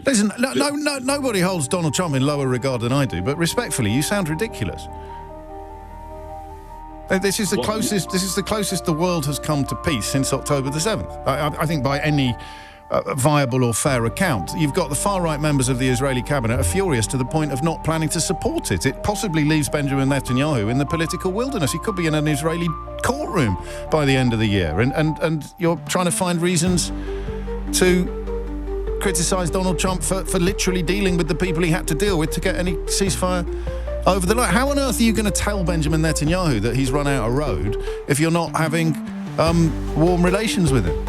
Listen, nobody holds Donald Trump in lower regard than I do, but respectfully, you sound ridiculous. This is the closest. This is the closest the world has come to peace since October the 7th. I think by any viable or fair account. You've got the far-right members of the Israeli cabinet are furious to the point of not planning to support it. It possibly leaves Benjamin Netanyahu in the political wilderness. He could be in an Israeli courtroom by the end of the year. And you're trying to find reasons to criticise Donald Trump for literally dealing with the people he had to deal with to get any ceasefire over the line. How on earth are you going to tell Benjamin Netanyahu that he's run out of road if you're not having warm relations with him?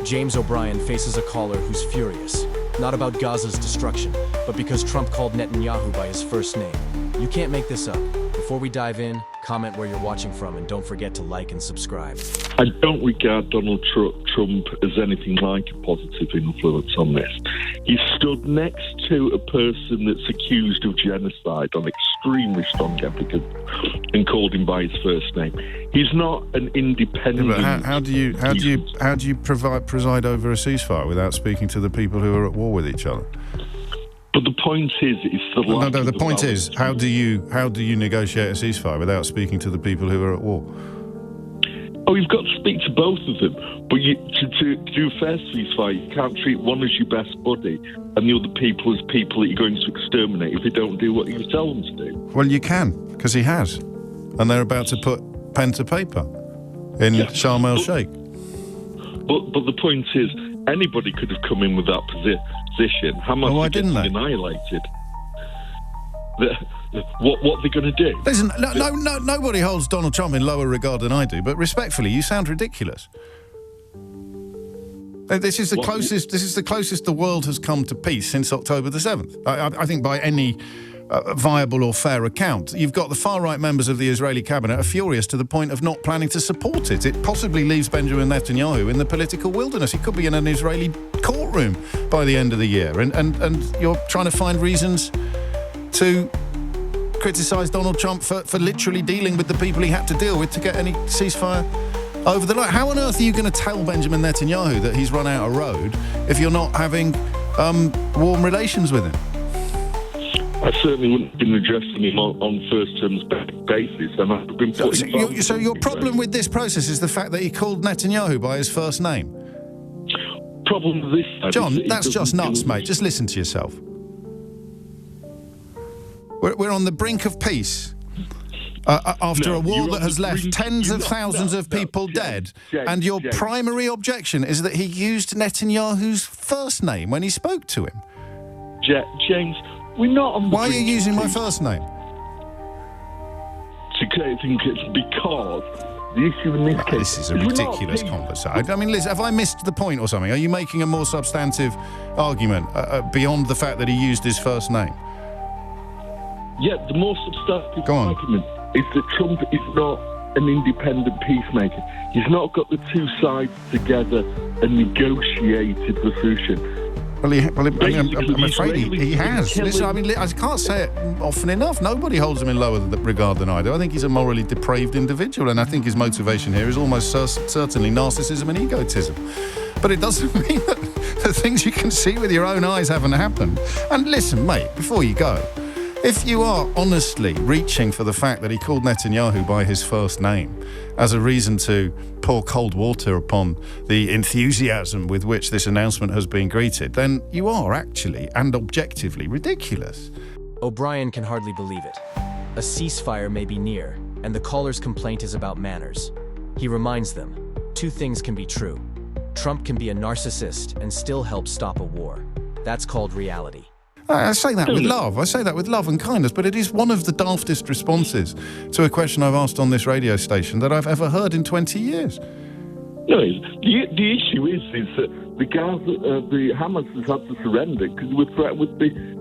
James O'Brien faces a caller who's furious, not about Gaza's destruction, but because Trump called Netanyahu by his first name. You can't make this up. Before we dive in, comment where you're watching from, and don't forget to like and subscribe. I don't regard Donald Trump as anything like a positive influence on this. He stood next to a person that's accused of genocide on extremely strong evidence and called him by his first name. He's not an independent. Yeah, but how do you preside over a ceasefire without speaking to the people who are at war with each other? But the point is, it's the no. The point is, how do you negotiate a ceasefire without speaking to the people who are at war? Oh, you've got to speak to both of them. But to do a fair ceasefire, you can't treat one as your best buddy and the other people as people that you're going to exterminate if they don't do what you tell them to do. Well, you can, because he has, and they're about to put pen to paper in Sharm el-Sheikh. But the point is, anybody could have come in with that position. Hamas why didn't they? Annihilated. What they're going to do? Listen, nobody holds Donald Trump in lower regard than I do, but respectfully, you sound ridiculous. This is the closest. This is the closest the world has come to peace since October the 7th. I think by any viable or fair account. You've got the far-right members of the Israeli cabinet are furious to the point of not planning to support it. It possibly leaves Benjamin Netanyahu in the political wilderness. He could be in an Israeli courtroom by the end of the year. And you're trying to find reasons to criticise Donald Trump for literally dealing with the people he had to deal with to get any ceasefire over the line. How on earth are you going to tell Benjamin Netanyahu that he's run out of road if you're not having warm relations with him? I certainly wouldn't have been addressing him on first terms basis, and I've been putting so your problem with this process is the fact that he called Netanyahu by his first name? Problem with this, John, that's just nuts, mate. Just listen to yourself. We're on the brink of peace after a war that has left tens of thousands of people dead, and your primary objection is that he used Netanyahu's first name when he spoke to him. James, we're not on the Why are you using my first name? I think it's because the issue in this case... This is a ridiculous conversation. I mean, Liz, have I missed the point or something? Are you making a more substantive argument beyond the fact that he used his first name? Yeah, the more substantive argument is that Trump is not an independent peacemaker. He's not got the two sides together and negotiated the solution. Well, I'm afraid he has. Listen, I mean, I can't say it often enough. Nobody holds him in lower regard than I do. I think he's a morally depraved individual, and I think his motivation here is almost certainly narcissism and egotism. But it doesn't mean that the things you can see with your own eyes haven't happened. And listen, mate, before you go, if you are honestly reaching for the fact that he called Netanyahu by his first name as a reason to pour cold water upon the enthusiasm with which this announcement has been greeted, then you are actually and objectively ridiculous. O'Brien can hardly believe it. A ceasefire may be near, and the caller's complaint is about manners. He reminds them, two things can be true. Trump can be a narcissist and still help stop a war. That's called reality. I say that with love. I say that with love and kindness, but it is one of the daftest responses to a question I've asked on this radio station that I've ever heard in 20 years. No, the issue is that the Hamas has had to surrender because they were threatened with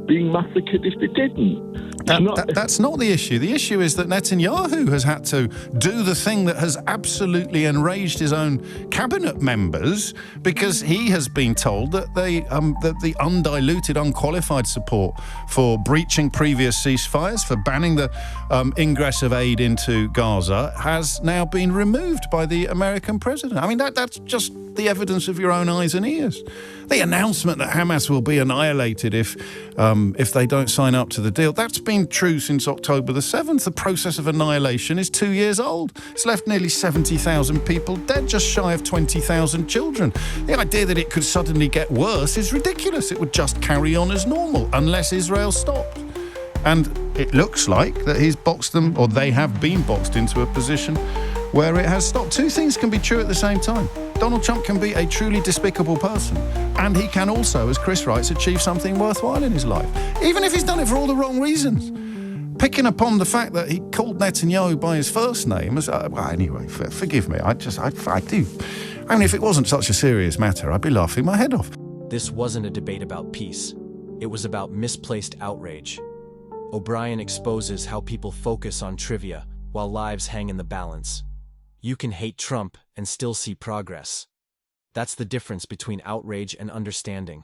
being massacred if they didn't. That's not the issue. The issue is that Netanyahu has had to do the thing that has absolutely enraged his own cabinet members, because he has been told that the undiluted, unqualified support for breaching previous ceasefires, for banning the ingress of aid into Gaza, has now been removed by the American president. I mean, that's just the evidence of your own eyes and ears. The announcement that Hamas will be annihilated if they don't sign up to the deal, that's been true since October the 7th. The process of annihilation is 2 years old. It's left nearly 70,000 people dead, just shy of 20,000 children. The idea that it could suddenly get worse is ridiculous. It would just carry on as normal unless Israel stopped. And it looks like that he's boxed them, or they have been boxed into a position where it has stopped. Two things can be true at the same time. Donald Trump can be a truly despicable person, and he can also, as Chris writes, achieve something worthwhile in his life, even if he's done it for all the wrong reasons. Picking upon the fact that he called Netanyahu by his first name, anyway, forgive me, I do. I mean, if it wasn't such a serious matter, I'd be laughing my head off. This wasn't a debate about peace. It was about misplaced outrage. O'Brien exposes how people focus on trivia while lives hang in the balance. You can hate Trump and still see progress. That's the difference between outrage and understanding.